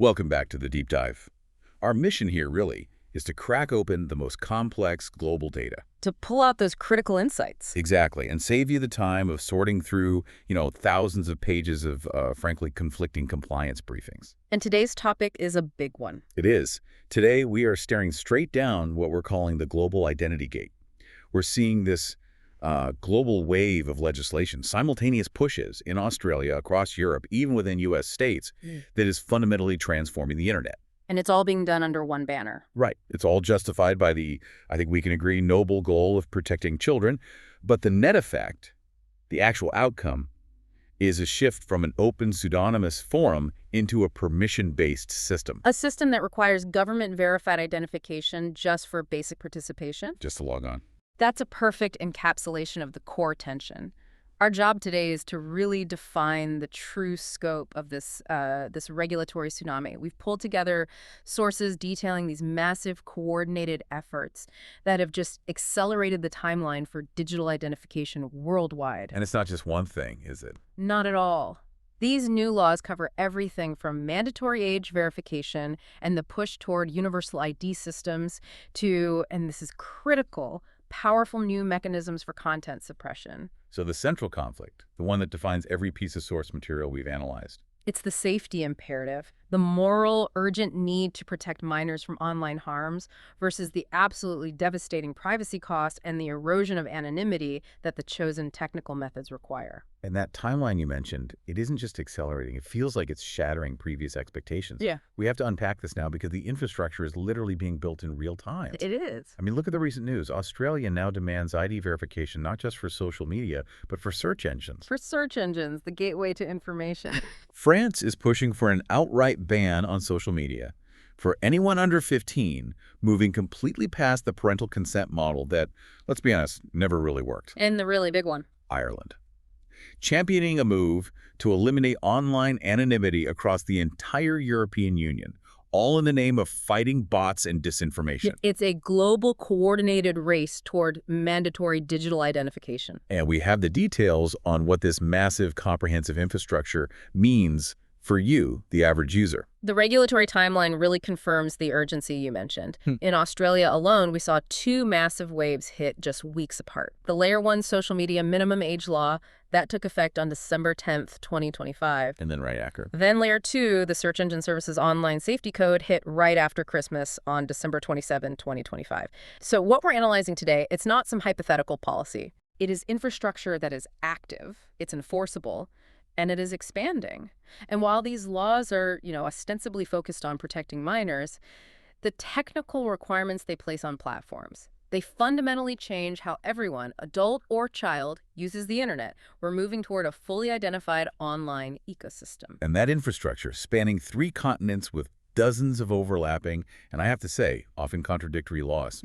Welcome back to the Deep Dive. Our mission here, really, is to crack open the most complex global data. To pull out those critical insights. Exactly, and save you the time of sorting through, thousands of pages of, frankly, conflicting compliance briefings. And today's topic is a big one. It is. Today, we are staring straight down what we're calling the global identity gate. We're seeing this global wave of legislation, simultaneous pushes in Australia, across Europe, even within U.S. states, that is fundamentally transforming the internet. And it's all being done under one banner. Right. It's all justified by the, I think we can agree, noble goal of protecting children. But the net effect, the actual outcome, is a shift from an open pseudonymous forum into a permission-based system. A system that requires government-verified identification just for basic participation? Just to log on. That's a perfect encapsulation of the core tension. Our job today is to really define the true scope of this regulatory tsunami. We've pulled together sources detailing these massive coordinated efforts that have just accelerated the timeline for digital identification worldwide. And it's not just one thing, is it? Not at all. These new laws cover everything from mandatory age verification and the push toward universal ID systems to, and this is critical, powerful new mechanisms for content suppression. So the central conflict, the one that defines every piece of source material we've analyzed. It's the safety imperative, the moral, urgent need to protect minors from online harms versus the absolutely devastating privacy costs and the erosion of anonymity that the chosen technical methods require. And that timeline you mentioned, it isn't just accelerating. It feels like it's shattering previous expectations. Yeah. We have to unpack this now because the infrastructure is literally being built in real time. It is. I mean, look at the recent news. Australia now demands ID verification not just for social media, but for search engines. For search engines, the gateway to information. France is pushing for an outright ban on social media for anyone under 15, moving completely past the parental consent model that, let's be honest, never really worked. And the really big one. Ireland. Championing a move to eliminate online anonymity across the entire European Union, all in the name of fighting bots and disinformation. It's a global coordinated race toward mandatory digital identification. And we have the details on what this massive comprehensive infrastructure means for you, the average user. The regulatory timeline really confirms the urgency you mentioned. In Australia alone, we saw two massive waves hit just weeks apart. The Layer 1 social media minimum age law, that took effect on December 10th, 2025. And then right after. Then Layer 2, the Search Engine Services Online Safety Code, hit right after Christmas on December 27, 2025. So what we're analyzing today, it's not some hypothetical policy. It is infrastructure that is active, it's enforceable, and it is expanding. And while these laws are, ostensibly focused on protecting minors, the technical requirements they place on platforms, they fundamentally change how everyone, adult or child, uses the internet. We're moving toward a fully identified online ecosystem. And that infrastructure, spanning 3 continents with dozens of overlapping, and I have to say, often contradictory laws,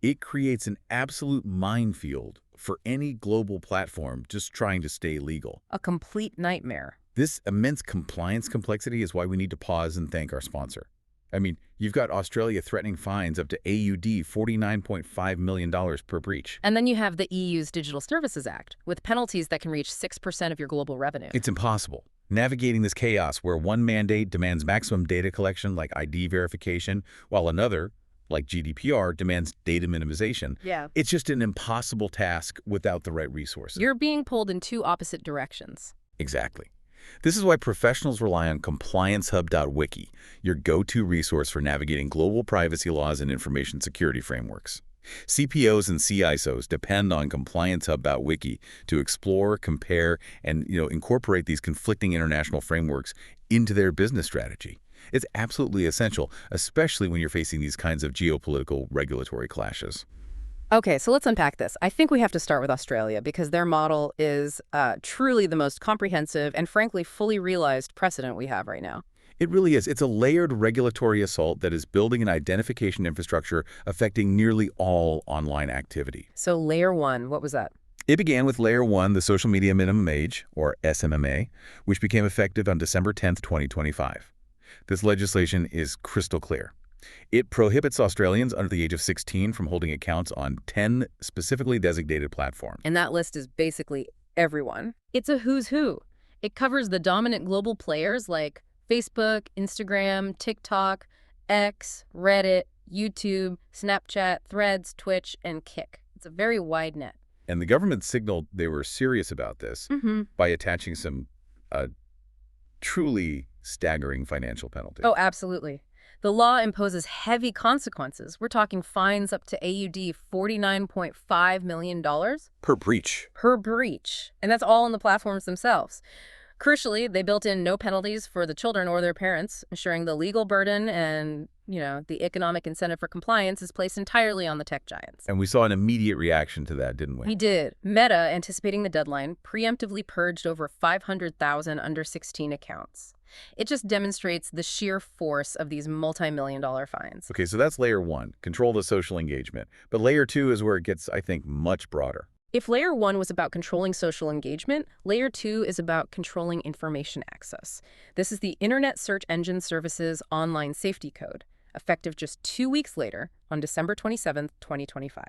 it creates an absolute minefield for any global platform just trying to stay legal. A complete nightmare. This immense compliance complexity is why we need to pause and thank our sponsor. I mean, you've got Australia threatening fines up to AUD $49.5 million per breach. And then you have the EU's Digital Services Act, with penalties that can reach 6% of your global revenue. It's impossible. Navigating this chaos where one mandate demands maximum data collection like ID verification, while another, like GDPR, demands data minimization. Yeah. It's just an impossible task without the right resources. You're being pulled in 2 opposite directions. Exactly. This is why professionals rely on ComplianceHub.wiki, your go-to resource for navigating global privacy laws and information security frameworks. CPOs and CISOs depend on ComplianceHub.wiki to explore, compare, and incorporate these conflicting international frameworks into their business strategy. It's absolutely essential, especially when you're facing these kinds of geopolitical regulatory clashes. Okay, so let's unpack this. I think we have to start with Australia because their model is truly the most comprehensive and frankly fully realized precedent we have right now. It really is. It's a layered regulatory assault that is building an identification infrastructure affecting nearly all online activity. So Layer 1, what was that? It began with Layer 1, the Social Media Minimum Age, or SMMA, which became effective on December 10th, 2025. This legislation is crystal clear. It prohibits Australians under the age of 16 from holding accounts on 10 specifically designated platforms. And that list is basically everyone. It's a who's who. It covers the dominant global players like Facebook, Instagram, TikTok, X, Reddit, YouTube, Snapchat, Threads, Twitch, and Kick. It's a very wide net. And the government signaled they were serious about this by attaching some truly staggering financial penalties. Oh, absolutely. The law imposes heavy consequences. We're talking fines up to AUD $49.5 million Per breach. per breach. And that's all on the platforms themselves. Crucially, they built in no penalties for the children or their parents, ensuring the legal burden and, the economic incentive for compliance is placed entirely on the tech giants. And we saw an immediate reaction to that, didn't we? We did. Meta, anticipating the deadline, preemptively purged over 500,000 under 16 accounts. It just demonstrates the sheer force of these multi-million-dollar fines. Okay, so that's layer one, control the social engagement. But layer two is where it gets, I think, much broader. If layer one was about controlling social engagement, layer two is about controlling information access. This is the Internet Search Engine Services Online Safety Code, effective just 2 weeks later on December 27, 2025.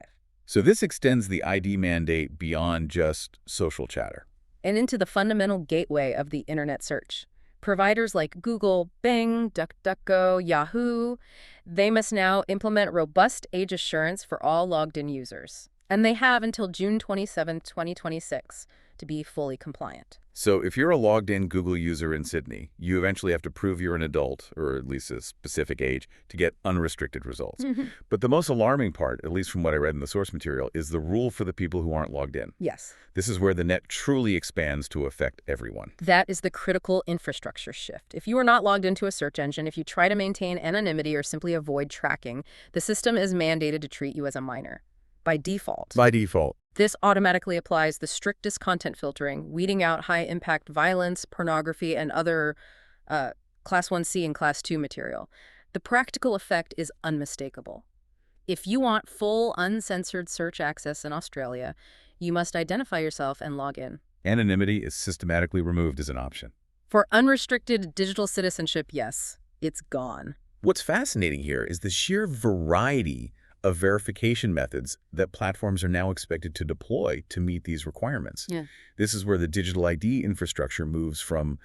So this extends the ID mandate beyond just social chatter. And into the fundamental gateway of the Internet search. Providers like Google, Bing, DuckDuckGo, Yahoo, they must now implement robust age assurance for all logged-in users. And they have until June 27, 2026 to be fully compliant. So if you're a logged-in Google user in Sydney, you eventually have to prove you're an adult, or at least a specific age, to get unrestricted results. But the most alarming part, at least from what I read in the source material, is the rule for the people who aren't logged in. Yes. This is where the net truly expands to affect everyone. That is the critical infrastructure shift. If you are not logged into a search engine, if you try to maintain anonymity or simply avoid tracking, the system is mandated to treat you as a minor. By default. By default. This automatically applies the strictest content filtering, weeding out high-impact violence, pornography, and other Class 1C and Class 2 material. The practical effect is unmistakable. If you want full, uncensored search access in Australia, you must identify yourself and log in. Anonymity is systematically removed as an option. For unrestricted digital citizenship, yes, it's gone. What's fascinating here is the sheer variety of verification methods that platforms are now expected to deploy to meet these requirements. Yeah. This is where the digital ID infrastructure moves from,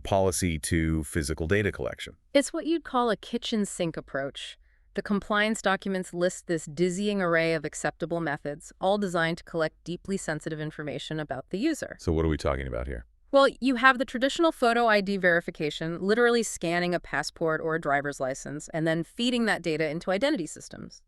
policy to physical data collection. It's what you'd call a kitchen sink approach. The compliance documents list this dizzying array of acceptable methods, all designed to collect deeply sensitive information about the user. So what are we talking about here? Well, you have the traditional photo ID verification, literally scanning a passport or a driver's license, and then feeding that data into identity systems.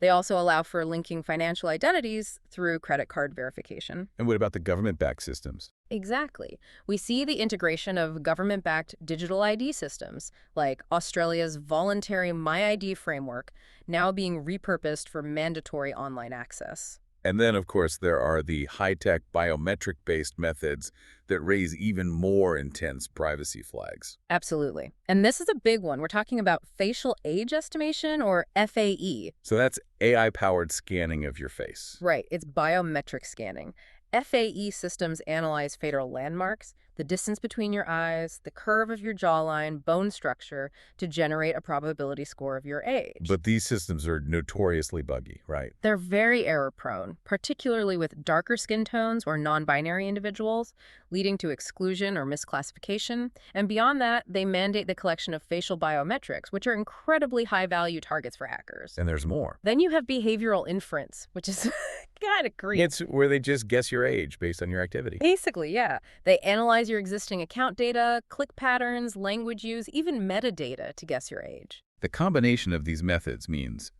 They also allow for linking financial identities through credit card verification. And what about the government-backed systems? Exactly. We see the integration of government-backed digital ID systems, like Australia's voluntary MyID framework, now being repurposed for mandatory online access. And then, of course, there are the high-tech biometric-based methods that raise even more intense privacy flags. Absolutely. And this is a big one. We're talking about facial age estimation, or FAE. So that's AI-powered scanning of your face. Right. It's biometric scanning. FAE systems analyze facial landmarks, the distance between your eyes, the curve of your jawline, bone structure, to generate a probability score of your age. But these systems are notoriously buggy, right? They're very error-prone, particularly with darker skin tones or non-binary individuals, leading to exclusion or misclassification. And beyond that, they mandate the collection of facial biometrics, which are incredibly high-value targets for hackers. And there's more. Then you have behavioral inference, which is kind of creepy. It's where they just guess your age based on your activity. Basically, yeah. They analyze your existing account data, click patterns, language use, even metadata to guess your age. The combination of these methods means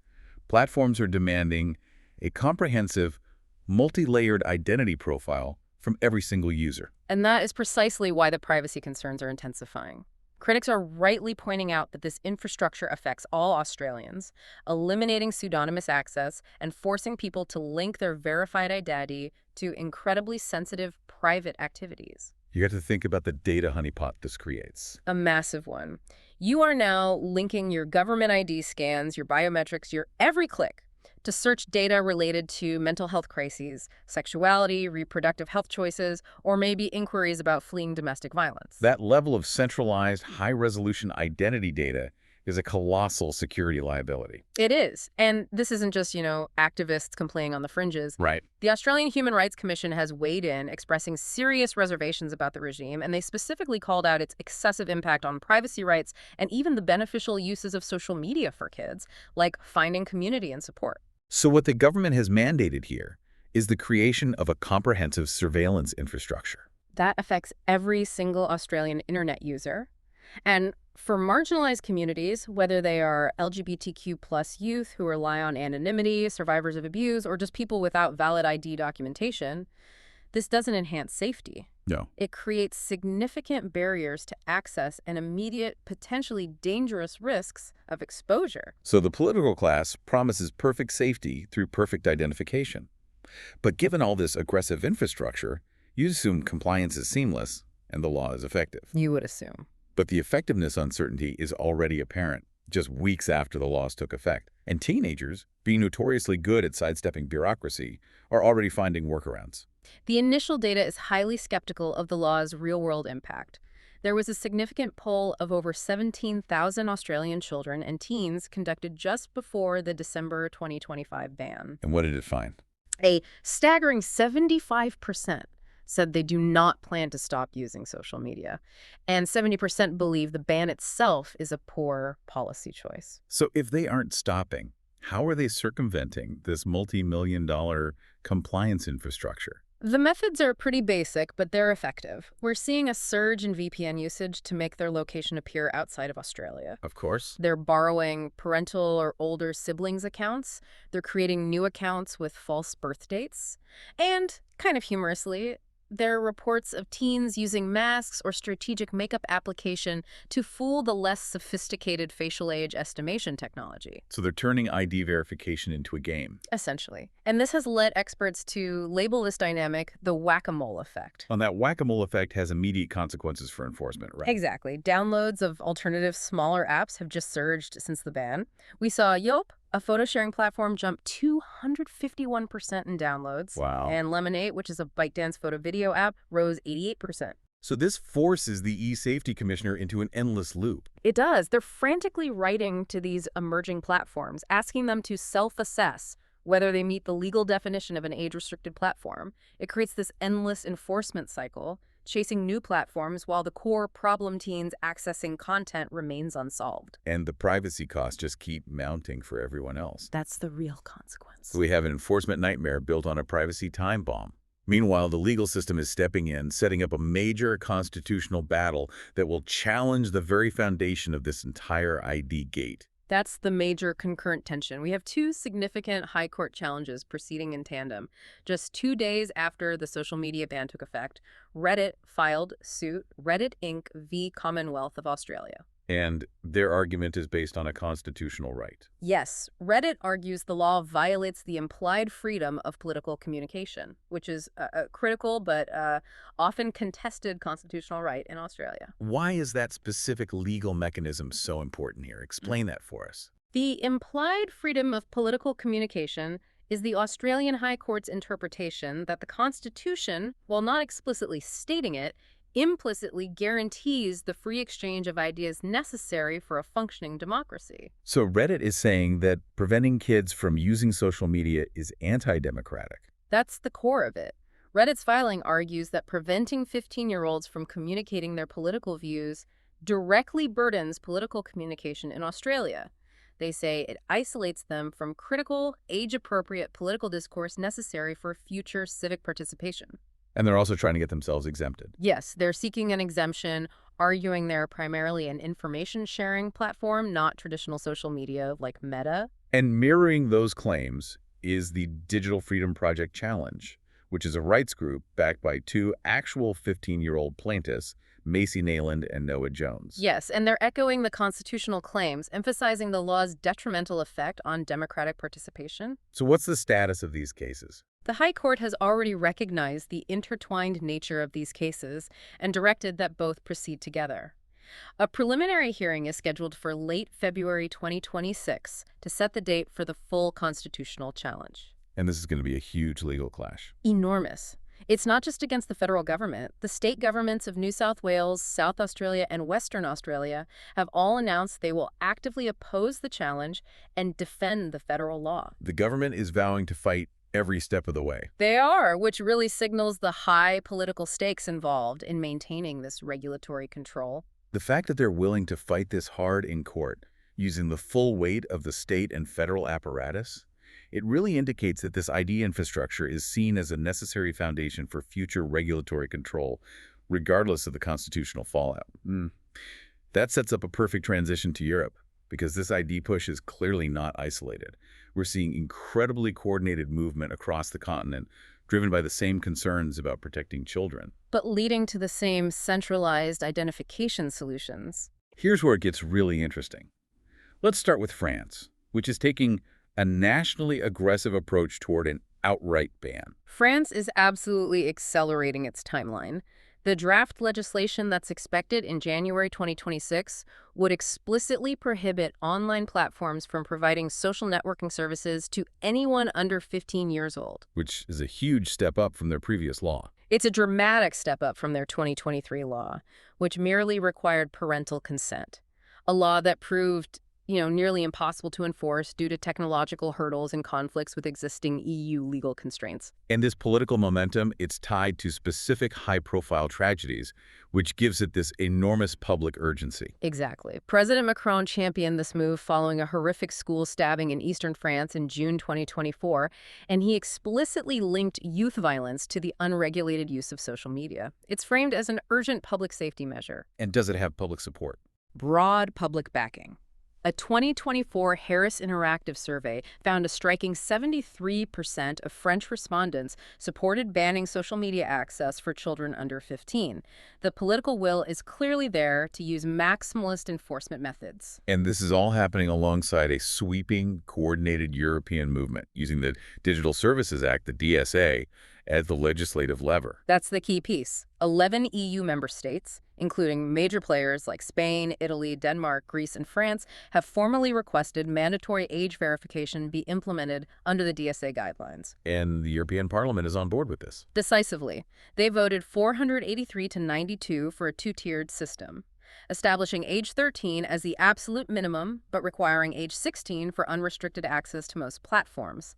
platforms are demanding a comprehensive, multi-layered identity profile from every single user. And that is precisely why the privacy concerns are intensifying. Critics are rightly pointing out that this infrastructure affects all Australians, eliminating pseudonymous access and forcing people to link their verified identity to incredibly sensitive private activities. You got to think about the data honeypot this creates. A massive one. You are now linking your government ID scans, your biometrics, your every click to search data related to mental health crises, sexuality, reproductive health choices, or maybe inquiries about fleeing domestic violence. That level of centralized, high-resolution identity data is a colossal security liability. It is. And this isn't just, activists complaining on the fringes. Right. The Australian Human Rights Commission has weighed in, expressing serious reservations about the regime, and they specifically called out its excessive impact on privacy rights and even the beneficial uses of social media for kids, like finding community and support. So what the government has mandated here is the creation of a comprehensive surveillance infrastructure. That affects every single Australian internet user. And for marginalized communities, whether they are LGBTQ plus youth who rely on anonymity, survivors of abuse, or just people without valid ID documentation, this doesn't enhance safety. No. It creates significant barriers to access and immediate, potentially dangerous risks of exposure. So the political class promises perfect safety through perfect identification. But given all this aggressive infrastructure, you assume compliance is seamless and the law is effective. You would assume. But the effectiveness uncertainty is already apparent just weeks after the laws took effect. And teenagers, being notoriously good at sidestepping bureaucracy, are already finding workarounds. The initial data is highly skeptical of the law's real-world impact. There was a significant poll of over 17,000 Australian children and teens conducted just before the December 2025 ban. And what did it find? A staggering 75% said they do not plan to stop using social media, and 70% believe the ban itself is a poor policy choice. So if they aren't stopping, how are they circumventing this multi-million-dollar compliance infrastructure? The methods are pretty basic, but they're effective. We're seeing a surge in VPN usage to make their location appear outside of Australia. Of course. They're borrowing parental or older siblings' accounts. They're creating new accounts with false birth dates. And, kind of humorously, there are reports of teens using masks or strategic makeup application to fool the less sophisticated facial age estimation technology. So they're turning ID verification into a game. Essentially. And this has led experts to label this dynamic the whack-a-mole effect. And that whack-a-mole effect has immediate consequences for enforcement, right? Exactly. Downloads of alternative, smaller apps have just surged since the ban. We saw Yelp, a photo-sharing platform, jump 251% in downloads. Wow. And Lemonade, which is a ByteDance photo-video app, rose 88%. So this forces the e-safety commissioner into an endless loop. It does. They're frantically writing to these emerging platforms, asking them to self-assess whether they meet the legal definition of an age-restricted platform. It creates this endless enforcement cycle, chasing new platforms while the core problem teens accessing content remains unsolved. And the privacy costs just keep mounting for everyone else. That's the real consequence. So we have an enforcement nightmare built on a privacy time bomb. Meanwhile, the legal system is stepping in, setting up a major constitutional battle that will challenge the very foundation of this entire ID gate. That's the major concurrent tension. We have two significant high court challenges proceeding in tandem. Just 2 days after the social media ban took effect, Reddit filed suit Reddit Inc. v. Commonwealth of Australia. And their argument is based on a constitutional right. Yes, Reddit argues the law violates the implied freedom of political communication, which is a critical but often contested constitutional right in Australia. Why is that specific legal mechanism so important here? Explain that for us. The implied freedom of political communication is the Australian High Court's interpretation that the Constitution, while not explicitly stating it, implicitly guarantees the free exchange of ideas necessary for a functioning democracy. So Reddit is saying that preventing kids from using social media is anti-democratic. That's the core of it. Reddit's filing argues that preventing 15-year-olds from communicating their political views directly burdens political communication in Australia. They say it isolates them from critical, age-appropriate political discourse necessary for future civic participation. And they're also trying to get themselves exempted. Yes, they're seeking an exemption, arguing they're primarily an information-sharing platform, not traditional social media like Meta. And mirroring those claims is the Digital Freedom Project Challenge, which is a rights group backed by two actual 15-year-old plaintiffs, Macy Nayland and Noah Jones. Yes, and they're echoing the constitutional claims, emphasizing the law's detrimental effect on democratic participation. So what's the status of these cases? The High Court has already recognized the intertwined nature of these cases and directed that both proceed together. A preliminary hearing is scheduled for late February 2026 to set the date for the full constitutional challenge. And this is going to be a huge legal clash. Enormous. It's not just against the federal government. The state governments of New South Wales, South Australia, and Western Australia have all announced they will actively oppose the challenge and defend the federal law. The government is vowing to fight every step of the way. They are, which really signals the high political stakes involved in maintaining this regulatory control. The fact that they're willing to fight this hard in court, using the full weight of the state and federal apparatus, it really indicates that this ID infrastructure is seen as a necessary foundation for future regulatory control, regardless of the constitutional fallout. That sets up a perfect transition to Europe, because this ID push is clearly not isolated. We're seeing incredibly coordinated movement across the continent, driven by the same concerns about protecting children. But leading to the same centralized identification solutions. Here's where it gets really interesting. Let's start with France, which is taking a nationally aggressive approach toward an outright ban. France is absolutely accelerating its timeline. The draft legislation that's expected in January 2026 would explicitly prohibit online platforms from providing social networking services to anyone under 15 years old. Which is a huge step up from their previous law. It's a dramatic step up from their 2023 law, which merely required parental consent, a law that proved nearly impossible to enforce due to technological hurdles and conflicts with existing EU legal constraints. And this political momentum, it's tied to specific high-profile tragedies, which gives it this enormous public urgency. Exactly. President Macron championed this move following a horrific school stabbing in eastern France in June 2024, and he explicitly linked youth violence to the unregulated use of social media. It's framed as an urgent public safety measure. And does it have public support? Broad public backing. A 2024 Harris Interactive survey found a striking 73% of French respondents supported banning social media access for children under 15. The political will is clearly there to use maximalist enforcement methods. And this is all happening alongside a sweeping, coordinated European movement using the Digital Services Act, the DSA, as the legislative lever. That's the key piece. 11 EU member states, including major players like Spain, Italy, Denmark, Greece, and France, have formally requested mandatory age verification be implemented under the DSA guidelines. And the European Parliament is on board with this. Decisively. They voted 483 to 92 for a two-tiered system, establishing age 13 as the absolute minimum, but requiring age 16 for unrestricted access to most platforms.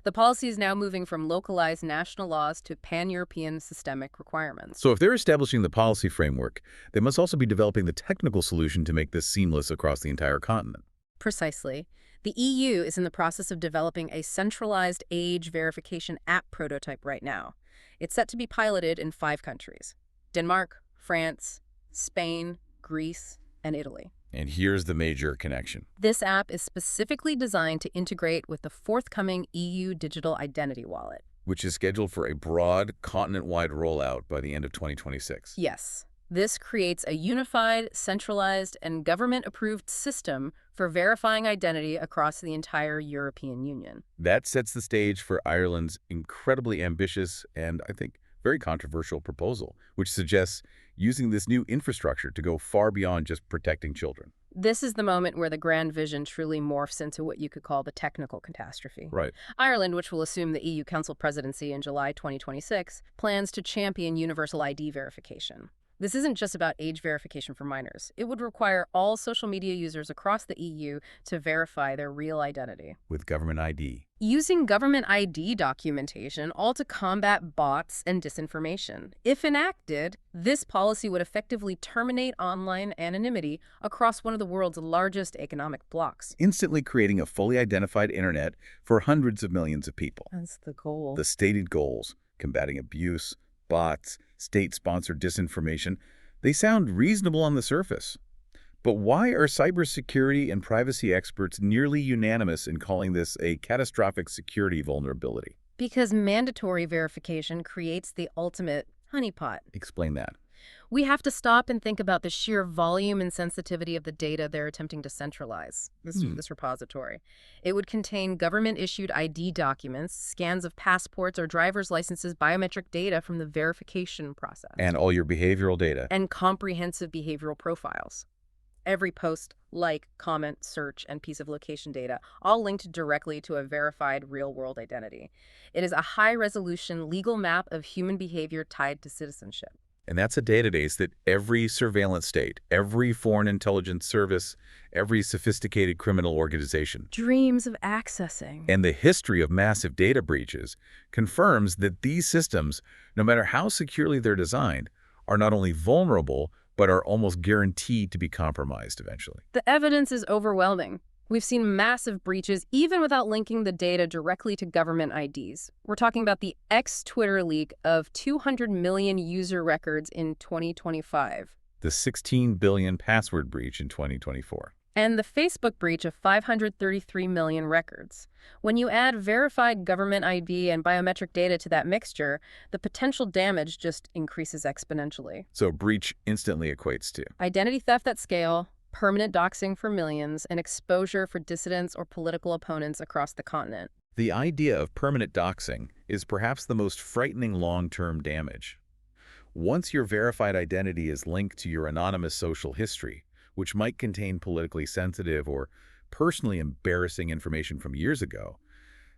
The policy is now moving from localized national laws to pan-European systemic requirements. So if they're establishing the policy framework, they must also be developing the technical solution to make this seamless across the entire continent. Precisely. The EU is in the process of developing a centralized age verification app prototype right now. It's set to be piloted in 5 countries: Denmark, France, Spain, Greece, and Italy. And here's the major connection. This app is specifically designed to integrate with the forthcoming EU Digital Identity Wallet, which is scheduled for a broad, continent-wide rollout by the end of 2026. Yes. This creates a unified, centralized, and government-approved system for verifying identity across the entire European Union. That sets the stage for Ireland's incredibly ambitious and, I think, very controversial proposal, which suggests using this new infrastructure to go far beyond just protecting children. This is the moment where the grand vision truly morphs into what you could call the technical catastrophe. Right. Ireland, which will assume the EU Council presidency in July 2026, plans to champion universal ID verification. This isn't just about age verification for minors. It would require all social media users across the EU to verify their real identity. With government ID. Using government ID documentation, all to combat bots and disinformation. If enacted, this policy would effectively terminate online anonymity across one of the world's largest economic blocs. Instantly creating a fully identified internet for hundreds of millions of people. That's the goal. The stated goals, combating abuse, bots, state-sponsored disinformation, they sound reasonable on the surface. But why are cybersecurity and privacy experts nearly unanimous in calling this a catastrophic security vulnerability? Because mandatory verification creates the ultimate honeypot. Explain that. We have to stop and think about the sheer volume and sensitivity of the data they're attempting to centralize, this repository. It would contain government-issued ID documents, scans of passports or driver's licenses, biometric data from the verification process. And all your behavioral data. And comprehensive behavioral profiles. every post, like, comment, search, and piece of location data, all linked directly to a verified real-world identity. It is a high-resolution legal map of human behavior tied to citizenship. And that's a database that every surveillance state, every foreign intelligence service, every sophisticated criminal organization, Dreams of accessing. and the history of massive data breaches confirms that these systems, no matter how securely they're designed, are not only vulnerable, but are almost guaranteed to be compromised eventually. The evidence is overwhelming. We've seen massive breaches even without linking the data directly to government IDs. We're talking about the ex-Twitter leak of 200 million user records in 2025. The 16 billion password breach in 2024. And the Facebook breach of 533 million records. When you add verified government ID and biometric data to that mixture, the potential damage just increases exponentially. So breach instantly equates to Identity theft at scale, permanent doxing for millions, and exposure for dissidents or political opponents across the continent. the idea of permanent doxing is perhaps the most frightening long-term damage. Once your verified identity is linked to your anonymous social history, which might contain politically sensitive or personally embarrassing information from years ago,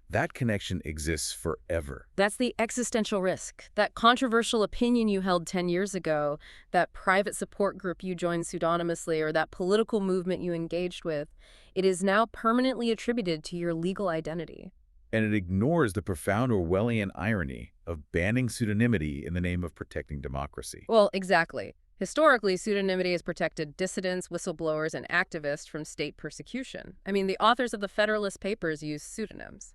that connection exists forever. That's the existential risk. That controversial opinion you held 10 years ago, that private support group you joined pseudonymously, or that political movement you engaged with, it is now permanently attributed to your legal identity. And it ignores the profound Orwellian irony of banning pseudonymity in the name of protecting democracy. Well, exactly. Historically, pseudonymity has protected dissidents, whistleblowers, and activists from state persecution. I mean, the authors of the Federalist Papers used pseudonyms.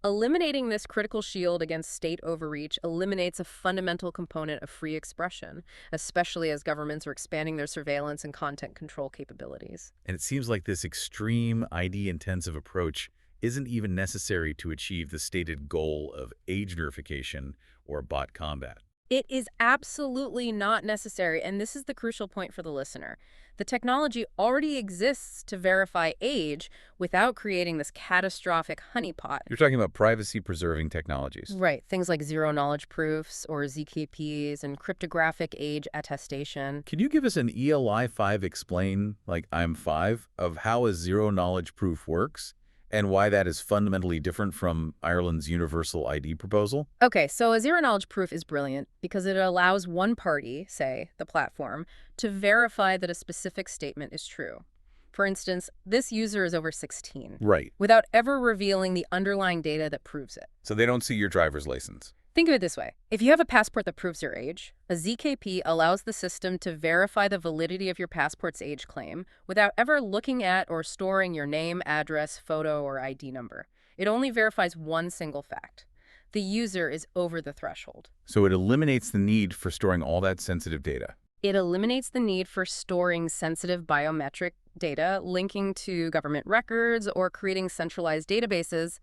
Eliminating this critical shield against state overreach eliminates a fundamental component of free expression, especially as governments are expanding their surveillance and content control capabilities. And it seems like this extreme ID-intensive approach isn't even necessary to achieve the stated goal of age verification or bot combat. It is absolutely not necessary, and this is the crucial point for the listener. The technology already exists to verify age without creating this catastrophic honeypot. You're talking about privacy-preserving technologies. Right, things like zero-knowledge proofs or ZKPs and cryptographic age attestation. Can you give us an ELI 5 explain, like I'm 5, of how a zero-knowledge proof works? And why that is fundamentally different from Ireland's universal ID proposal? Okay, so a zero-knowledge proof is brilliant because it allows one party, say, the platform, to verify that a specific statement is true. For instance, this user is over 16. Right. Without ever revealing the underlying data that proves it. So they don't see your driver's license. Think of it this way. If you have a passport that proves your age, a ZKP allows the system to verify the validity of your passport's age claim without ever looking at or storing your name, address, photo, or ID number. It only verifies one single fact. The user is over the threshold. So it eliminates the need for storing all that sensitive data. It eliminates the need for storing sensitive biometric data, linking to government records, or creating centralized databases.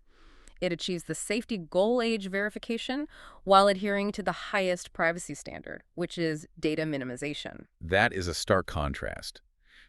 It achieves the safety goal age verification while adhering to the highest privacy standard, which is data minimization. That is a stark contrast.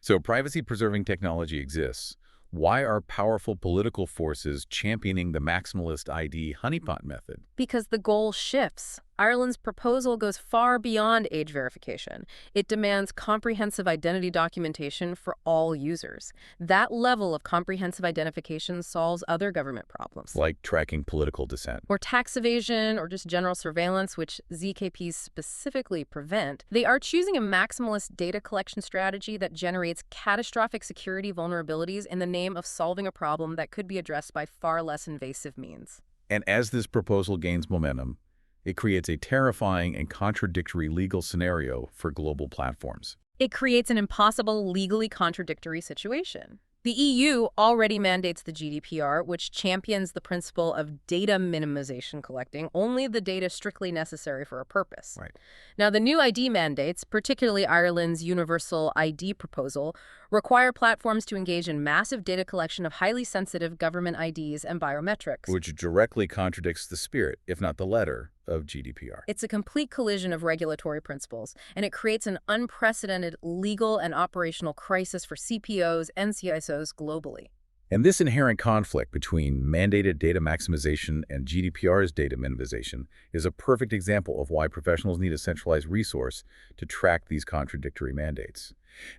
So privacy-preserving technology exists. Why are powerful political forces championing the maximalist ID honeypot method? Because the goal shifts. Ireland's proposal goes far beyond age verification. It demands comprehensive identity documentation for all users. That level of comprehensive identification solves other government problems. Like tracking political dissent. Or tax evasion, or just general surveillance, which ZKPs specifically prevent. They are choosing a maximalist data collection strategy that generates catastrophic security vulnerabilities in the name of solving a problem that could be addressed by far less invasive means. And as this proposal gains momentum, it creates a terrifying and contradictory legal scenario for global platforms. It creates an impossible, legally contradictory situation. The EU already mandates the GDPR, which champions the principle of data minimization, collecting only the data strictly necessary for a purpose. Right. Now, the new ID mandates, particularly Ireland's universal ID proposal, require platforms to engage in massive data collection of highly sensitive government IDs and biometrics. Which directly contradicts the spirit, if not the letter, of GDPR. It's a complete collision of regulatory principles, and it creates an unprecedented legal and operational crisis for CPOs and CISOs globally. And this inherent conflict between mandated data maximization and GDPR's data minimization is a perfect example of why professionals need a centralized resource to track these contradictory mandates.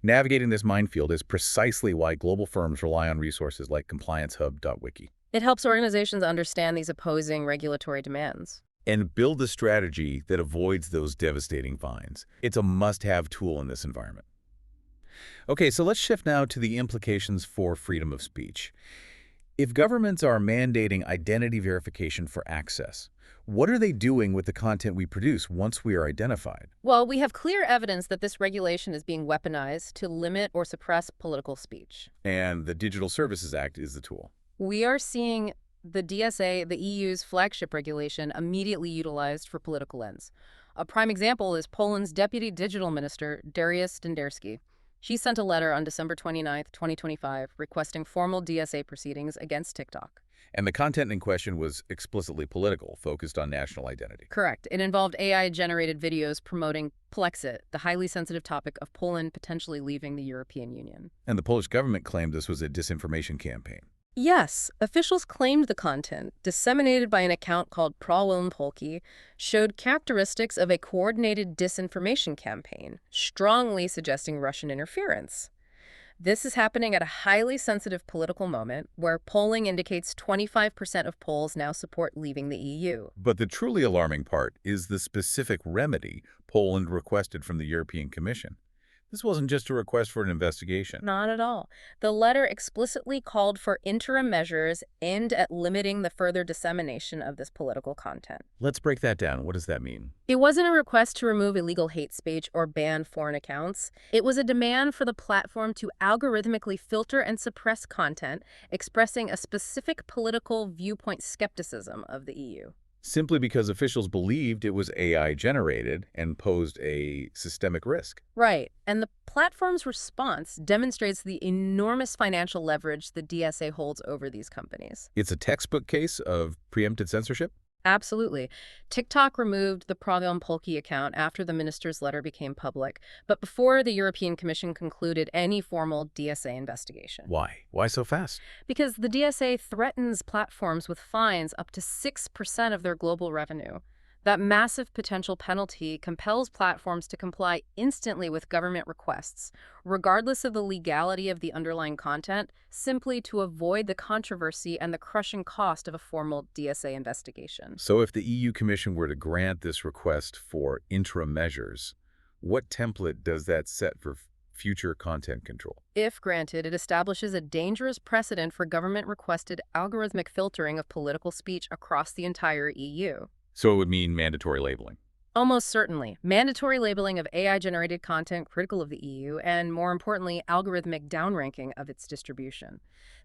Navigating this minefield is precisely why global firms rely on resources like ComplianceHub.wiki It helps organizations understand these opposing regulatory demands. and build a strategy that avoids those devastating fines. It's a must-have tool in this environment. Okay, so let's shift now to the implications for freedom of speech. If governments are mandating identity verification for access, what are they doing with the content we produce once we are identified? Well, we have clear evidence that this regulation is being weaponized to limit or suppress political speech. And the Digital Services Act is the tool. We are seeing the DSA, the EU's flagship regulation, immediately utilized for political ends. A prime example is Poland's Deputy Digital Minister, Dariusz Denderski. She sent a letter on December 29, 2025, requesting formal DSA proceedings against TikTok. And the content in question was explicitly political, focused on national identity. Correct. It involved AI-generated videos promoting Polexit, the highly sensitive topic of Poland potentially leaving the European Union. And the Polish government claimed this was a disinformation campaign. Yes, officials claimed the content, disseminated by an account called Prawiln Polki, showed characteristics of a coordinated disinformation campaign, strongly suggesting Russian interference. This is happening at a highly sensitive political moment where polling indicates 25% of Poles now support leaving the EU. But the truly alarming part is the specific remedy Poland requested from the European Commission. This wasn't just a request for an investigation. Not at all. The letter explicitly called for interim measures aimed at limiting the further dissemination of this political content. Let's break that down. What does that mean? It wasn't a request to remove illegal hate speech or ban foreign accounts. It was a demand for the platform to algorithmically filter and suppress content expressing a specific political viewpoint skepticism of the EU. Simply because officials believed it was AI-generated and posed a systemic risk. Right. And the platform's response demonstrates the enormous financial leverage the DSA holds over these companies. It's a textbook case of preempted censorship? Absolutely. TikTok removed the Prawiln Polki account after the minister's letter became public, but before the European Commission concluded any formal DSA investigation. Why? Why so fast? Because the DSA threatens platforms with fines up to 6% of their global revenue. That massive potential penalty compels platforms to comply instantly with government requests, regardless of the legality of the underlying content, simply to avoid the controversy and the crushing cost of a formal DSA investigation. So if the EU Commission were to grant this request for interim measures, what template does that set for future content control? If granted, it establishes a dangerous precedent for government-requested algorithmic filtering of political speech across the entire EU. So it would mean mandatory labeling. Almost certainly. Mandatory labeling of AI-generated content critical of the EU, and more importantly, algorithmic downranking of its distribution.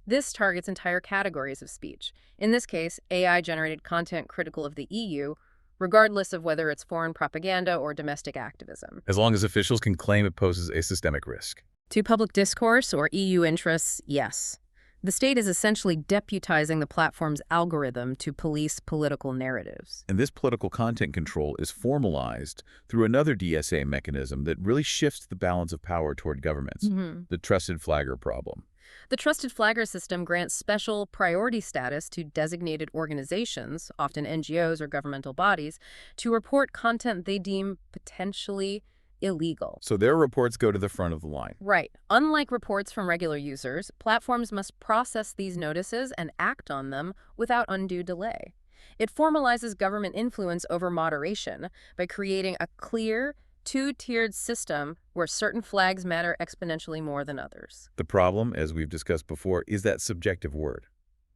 This targets entire categories of speech. In this case, AI-generated content critical of the EU, regardless of whether it's foreign propaganda or domestic activism. As long as officials can claim it poses a systemic risk. To public discourse or EU interests, yes. The state is essentially deputizing the platform's algorithm to police political narratives. And this political content control is formalized through another DSA mechanism that really shifts the balance of power toward governments, the trusted flagger problem. The trusted flagger system grants special priority status to designated organizations, often NGOs or governmental bodies, to report content they deem potentially illegal. So their reports go to the front of the line. Right. Unlike reports from regular users, platforms must process these notices and act on them without undue delay. It formalizes government influence over moderation by creating a clear, two-tiered system where certain flags matter exponentially more than others. The problem, as we've discussed before, is that subjective word,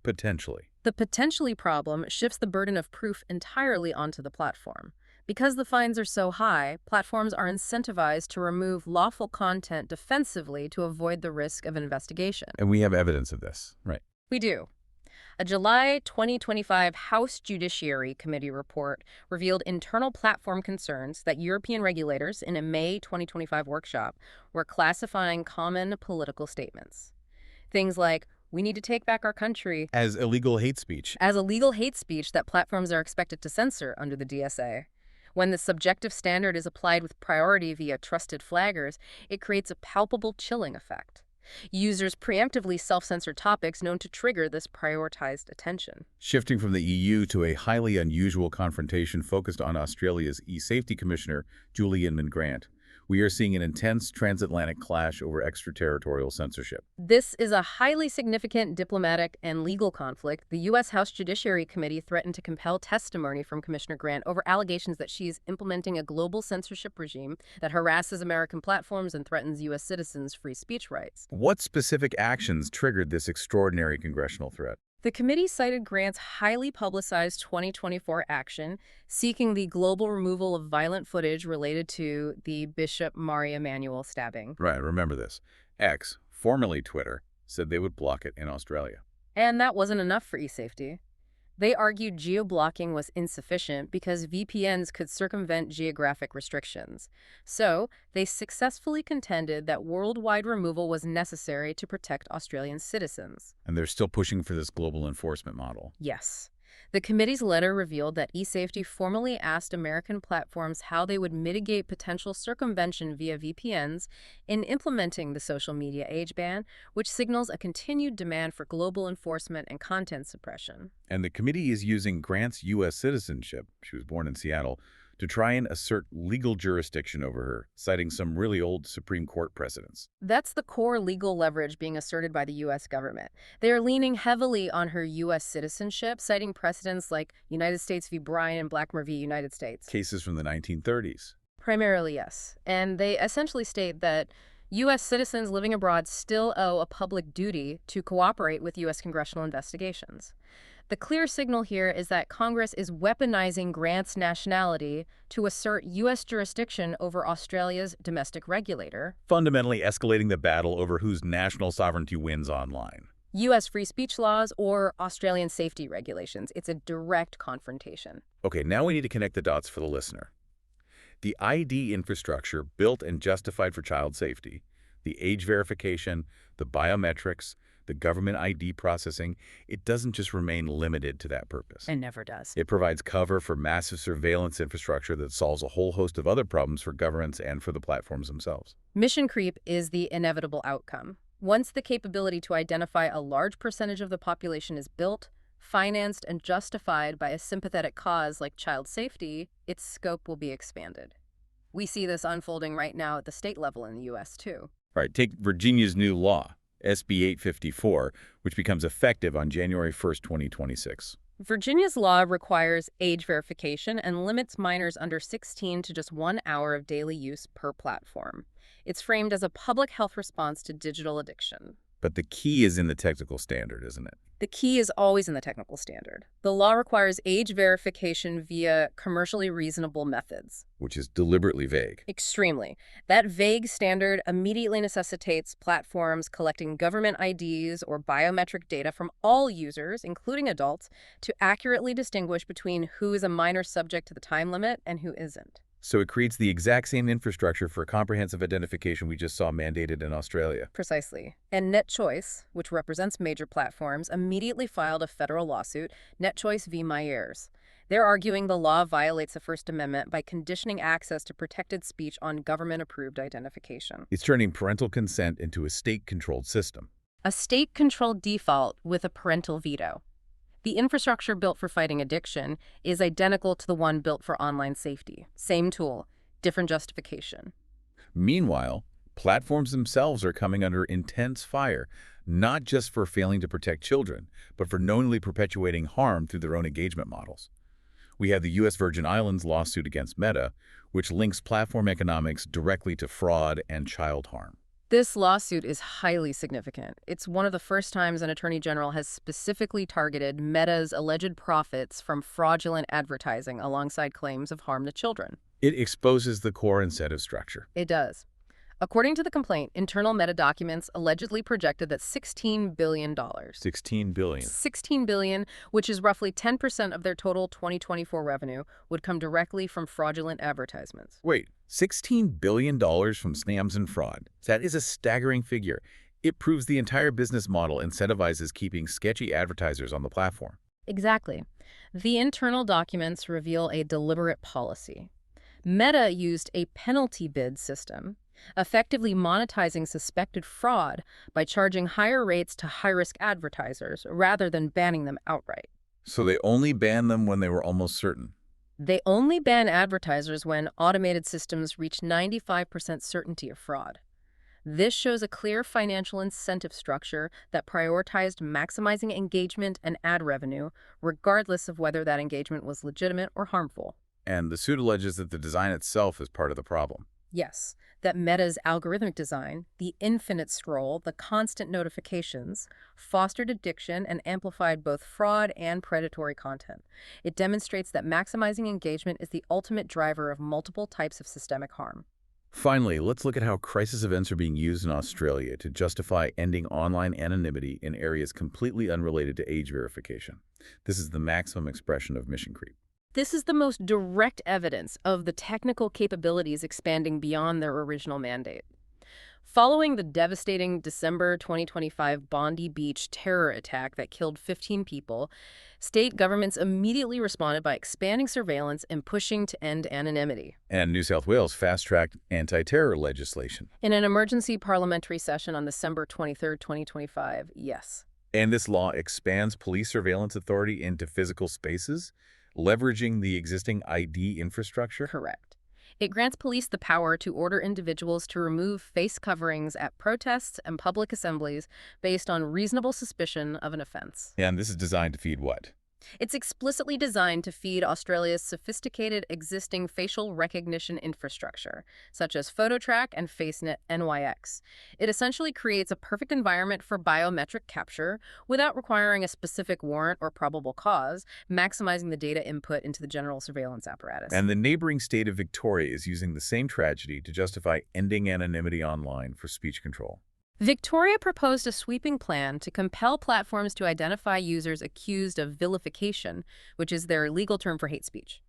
potentially. The potentially problem shifts the burden of proof entirely onto the platform. Because the fines are so high, platforms are incentivized to remove lawful content defensively to avoid the risk of an investigation. And we have evidence of this, right? We do. A July 2025 House Judiciary Committee report revealed internal platform concerns that European regulators in a May 2025 workshop were classifying common political statements. Things like, "We need to take back our country," As illegal hate speech. as illegal hate speech that platforms are expected to censor under the DSA. When the subjective standard is applied with priority via trusted flaggers, it creates a palpable chilling effect. Users preemptively self-censor topics known to trigger this prioritized attention. Shifting from the EU to a highly unusual confrontation focused on Australia's e-safety commissioner, Julie Inman Grant, We are seeing an intense transatlantic clash over extraterritorial censorship. This is a highly significant diplomatic and legal conflict. The U.S. House Judiciary Committee threatened to compel testimony from Commissioner Grant over allegations that she's implementing a global censorship regime that harasses American platforms and threatens U.S. citizens' free speech rights. What specific actions triggered this extraordinary congressional threat? The committee cited Grant's highly publicized 2024 action seeking the global removal of violent footage related to the Bishop Mari Emanuel stabbing. Right, remember this. X, formerly Twitter, said they would block it in Australia. And that wasn't enough for eSafety. They argued geo-blocking was insufficient because VPNs could circumvent geographic restrictions. So, they successfully contended that worldwide removal was necessary to protect Australian citizens. And they're still pushing for this global enforcement model. Yes. The committee's letter revealed that eSafety formally asked American platforms how they would mitigate potential circumvention via VPNs in implementing the social media age ban, which signals a continued demand for global enforcement and content suppression. And the committee is using Grant's U.S. citizenship, she was born in Seattle, to try and assert legal jurisdiction over her, citing some really old Supreme Court precedents. That's the core legal leverage being asserted by the U.S. government. They are leaning heavily on her U.S. citizenship, citing precedents like United States v. Bryan and Blackmer v. United States. Cases from the 1930s. Primarily, yes. And they essentially state that U.S. citizens living abroad still owe a public duty to cooperate with U.S. congressional investigations. The clear signal here is that Congress is weaponizing Grant's nationality to assert U.S. jurisdiction over Australia's domestic regulator, Fundamentally escalating the battle over whose national sovereignty wins online. U.S. free speech laws, or Australian safety regulations. It's a direct confrontation. Okay, now we need to connect the dots for the listener. The ID infrastructure built and justified for child safety, the age verification, the biometrics, the government ID processing, it doesn't just remain limited to that purpose. It never does. It provides cover for massive surveillance infrastructure that solves a whole host of other problems for governments and for the platforms themselves. Mission creep is the inevitable outcome. Once the capability to identify a large percentage of the population is built, financed, and justified by a sympathetic cause like child safety, its scope will be expanded. We see this unfolding right now at the state level in the U.S., too. All right, take Virginia's new law, SB 854, which becomes effective on January 1st, 2026. Virginia's law requires age verification and limits minors under 16 to just 1 hour of daily use per platform. It's framed as a public health response to digital addiction. But the key is in the technical standard, isn't it? The key is always in the technical standard. The law requires age verification via commercially reasonable methods. Which is deliberately vague. Extremely. That vague standard immediately necessitates platforms collecting government IDs or biometric data from all users, including adults, to accurately distinguish between who is a minor subject to the time limit and who isn't. So it creates the exact same infrastructure for comprehensive identification we just saw mandated in Australia. Precisely. And NetChoice, which represents major platforms, immediately filed a federal lawsuit, NetChoice v. Myers. They're arguing the law violates the First Amendment by conditioning access to protected speech on government-approved identification. It's turning parental consent into a state-controlled system. A state-controlled default with a parental veto. The infrastructure built for fighting addiction is identical to the one built for online safety. Same tool, different justification. Meanwhile, platforms themselves are coming under intense fire, not just for failing to protect children, but for knowingly perpetuating harm through their own engagement models. We have the U.S. Virgin Islands lawsuit against Meta, which links platform economics directly to fraud and child harm. This lawsuit is highly significant. It's one of the first times an attorney general has specifically targeted Meta's alleged profits from fraudulent advertising alongside claims of harm to children. It exposes the core incentive structure. It does. According to the complaint, internal Meta documents allegedly projected that $16 billion. $16 billion. $16 billion, which is roughly 10% of their total 2024 revenue, would come directly from fraudulent advertisements. Wait, $16 billion from scams and fraud. That is a staggering figure. It proves the entire business model incentivizes keeping sketchy advertisers on the platform. Exactly. The internal documents reveal a deliberate policy. Meta used a penalty bid system, effectively monetizing suspected fraud by charging higher rates to high-risk advertisers rather than banning them outright. So they only banned them when they were almost certain. They only ban advertisers when automated systems reach 95% certainty of fraud. This shows a clear financial incentive structure that prioritized maximizing engagement and ad revenue, regardless of whether that engagement was legitimate or harmful. And the suit alleges that the design itself is part of the problem. Yes, that Meta's algorithmic design, the infinite scroll, the constant notifications, fostered addiction and amplified both fraud and predatory content. It demonstrates that maximizing engagement is the ultimate driver of multiple types of systemic harm. Finally, let's look at how crisis events are being used in Australia to justify ending online anonymity in areas completely unrelated to age verification. This is the maximum expression of mission creep. This is the most direct evidence of the technical capabilities expanding beyond their original mandate. Following the devastating December 2025 Bondi Beach terror attack that killed 15 people, state governments immediately responded by expanding surveillance and pushing to end anonymity. And New South Wales fast-tracked anti-terror legislation. In an emergency parliamentary session on December 23, 2025, yes. And this law expands police surveillance authority into physical spaces, leveraging the existing ID infrastructure? Correct. It grants police the power to order individuals to remove face coverings at protests and public assemblies based on reasonable suspicion of an offense. And this is designed to feed what? It's explicitly designed to feed Australia's sophisticated existing facial recognition infrastructure, such as PhotoTrack and FaceNet NYX. It essentially creates a perfect environment for biometric capture without requiring a specific warrant or probable cause, maximizing the data input into the general surveillance apparatus. And the neighboring state of Victoria is using the same tragedy to justify ending anonymity online for speech control. Victoria proposed a sweeping plan to compel platforms to identify users accused of vilification, which is their legal term for hate speech.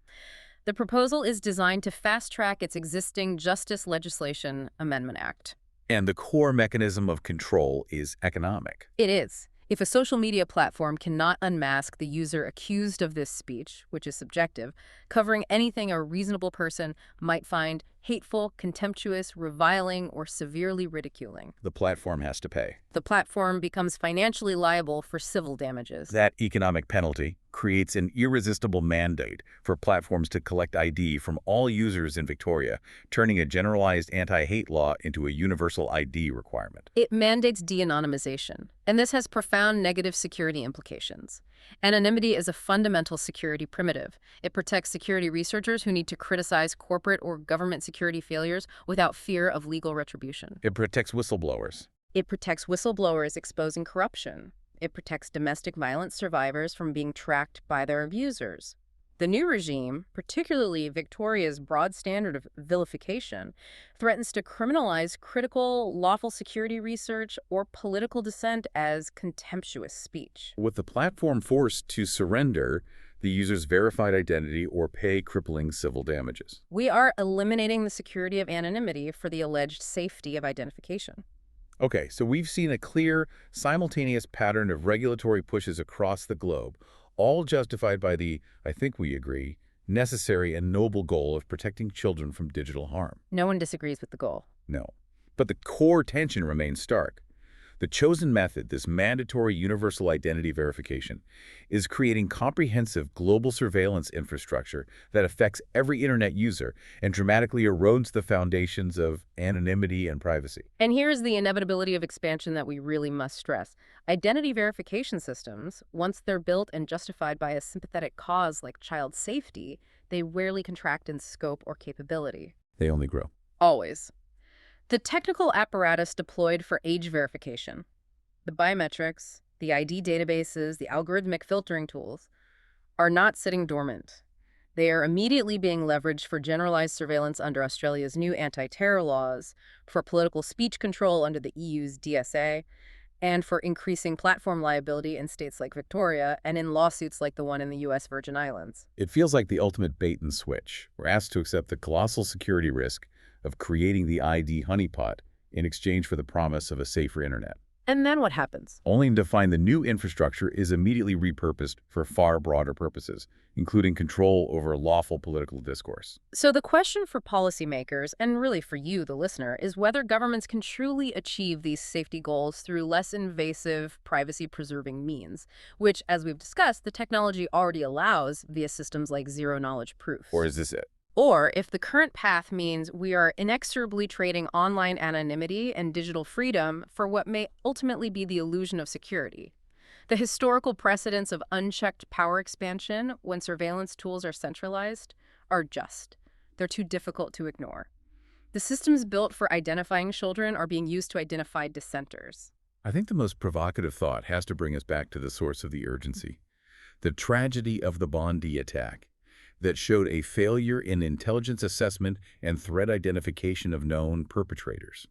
The proposal is designed to fast-track its existing Justice Legislation Amendment Act. And the core mechanism of control is economic. It is. If a social media platform cannot unmask the user accused of this speech, which is subjective, covering anything a reasonable person might find hateful, contemptuous, reviling, or severely ridiculing, The platform has to pay. the platform becomes financially liable for civil damages. That economic penalty creates an irresistible mandate for platforms to collect ID from all users in Victoria, turning a generalized anti-hate law into a universal ID requirement. It mandates de-anonymization, and this has profound negative security implications. Anonymity is a fundamental security primitive. It protects security researchers who need to criticize corporate or government security failures without fear of legal retribution. It protects whistleblowers. It protects whistleblowers exposing corruption. It protects domestic violence survivors from being tracked by their abusers. The new regime, particularly Victoria's broad standard of vilification, threatens to criminalize critical, lawful security research or political dissent as contemptuous speech. With the platform forced to surrender the user's verified identity or pay crippling civil damages. We are eliminating the security of anonymity for the alleged safety of identification. Okay, so we've seen a clear, simultaneous pattern of regulatory pushes across the globe, all justified by the, I think we agree, necessary and noble goal of protecting children from digital harm. No one disagrees with the goal. No. But the core tension remains stark. The chosen method, this mandatory universal identity verification, is creating comprehensive global surveillance infrastructure that affects every internet user and dramatically erodes the foundations of anonymity and privacy. And here's the inevitability of expansion that we really must stress. Identity verification systems, once they're built and justified by a sympathetic cause like child safety, they rarely contract in scope or capability. They only grow. Always. The technical apparatus deployed for age verification, the biometrics, the ID databases, the algorithmic filtering tools, are not sitting dormant. They are immediately being leveraged for generalized surveillance under Australia's new anti-terror laws, for political speech control under the EU's DSA, and for increasing platform liability in states like Victoria and in lawsuits like the one in the U.S. Virgin Islands. It feels like the ultimate bait and switch. We're asked to accept the colossal security risk of creating the ID honeypot in exchange for the promise of a safer internet. And then what happens? only to find the new infrastructure is immediately repurposed for far broader purposes, including control over lawful political discourse. So the question for policymakers, and really for you, the listener, is whether governments can truly achieve these safety goals through less invasive, privacy-preserving means, which, as we've discussed, the technology already allows via systems like zero-knowledge proofs. Or is this it? Or if the current path means we are inexorably trading online anonymity and digital freedom for what may ultimately be the illusion of security. The historical precedents of unchecked power expansion when surveillance tools are centralized are just. They're too difficult to ignore. The systems built for identifying children are being used to identify dissenters. I think the most provocative thought has to bring us back to the source of the urgency. The tragedy of the Bondi attack that showed a failure in intelligence assessment and threat identification of known perpetrators.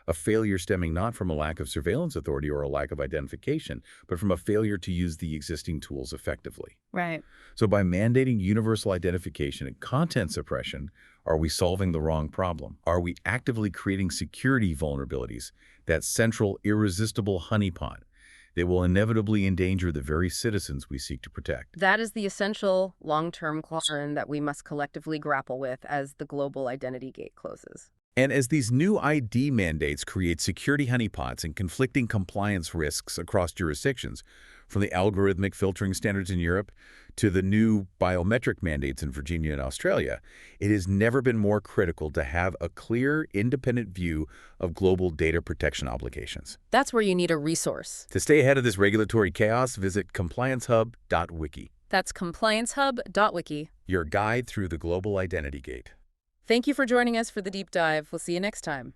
A failure stemming not from a lack of surveillance authority or a lack of identification, but from a failure to use the existing tools effectively. Right. So by mandating universal identification and content suppression, are we solving the wrong problem? Are we actively creating security vulnerabilities, that central, irresistible honeypot that will inevitably endanger the very citizens we seek to protect? That is the essential long-term concern that we must collectively grapple with as the global identity gate closes. And as these new ID mandates create security honeypots and conflicting compliance risks across jurisdictions, from the algorithmic filtering standards in Europe to the new biometric mandates in Virginia and Australia, it has never been more critical to have a clear, independent view of global data protection obligations. That's where you need a resource. To stay ahead of this regulatory chaos, visit compliancehub.wiki, That's compliancehub.wiki. your guide through the global identity gate. Thank you for joining us for the deep dive. We'll see you next time.